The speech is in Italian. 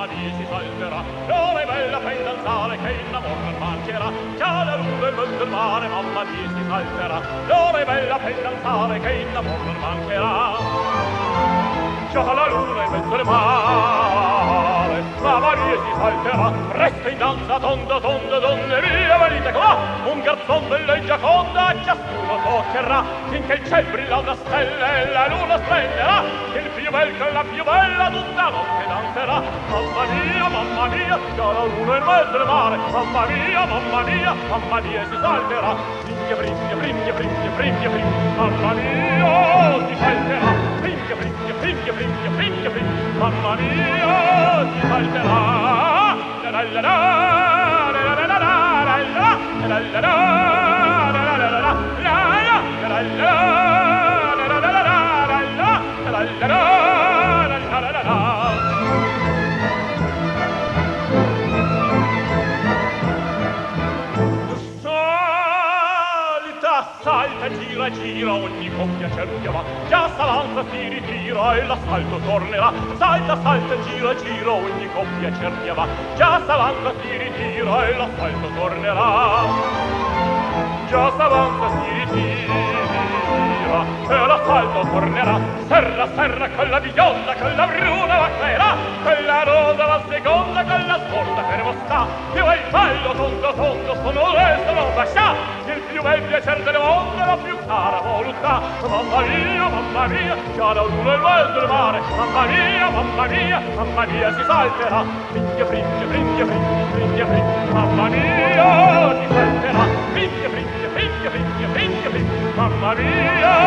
mia si salterà. L'ora è bella per danzare che in amor non mancherà. Già la luna in mezzo al mare, mamma mia si salterà. L'ora è bella per danzare che in amor non mancherà. Già la luna in mezzo al mare, mamma mia si salterà. Resta in danza tonda, tonda, donne mie, venite qua. Un garzon delle Giaconda a ciascuno toccherà, finché il ciel brilla una stella e la luna splenderà. Il più bel con la più bella tutta notte danzerà. Mamma mia, già la luna in mezzo al mare. Mamma mia, mamma mia si salterà. Brimbia, brimbia, brimbia, brimbia, brimbia, brimbia. Mamma mia si salterà. Brimbia, brimbia, brimbia, brimbia, brimbia, brimbia. Mamma mia si salterà. La la la la, la la la la, la la la la. Salta, gira, gira, ogni coppia cerchia va. Già s'avanza, si ritira e l'assalto tornerà. Salta, salta, gira, gira, ogni coppia cerchia va. Già s'avanza, si ritira e l'assalto tornerà. Già s'avanza, si ritira e l'assalto tornerà. Serra, serra, con la bionda, con la bruna vacclerà. Con la rosa va seconda, con la scorta fermo sta. Più è il ballo tondo, tondo, sono resto, non bascià. Il più bel piacer delle onde, la più cara voluttà. Mamma mia, già la luna in mezzo al mare. Mamma mia, si salterà. Brimbia, brimbia, brimbia, brimbia, brimbia, brimbia. Mamma mia, si salterà. Brimbia, brimbia, brimbia, brimbia, brimbia, brimbia. Mamma mia.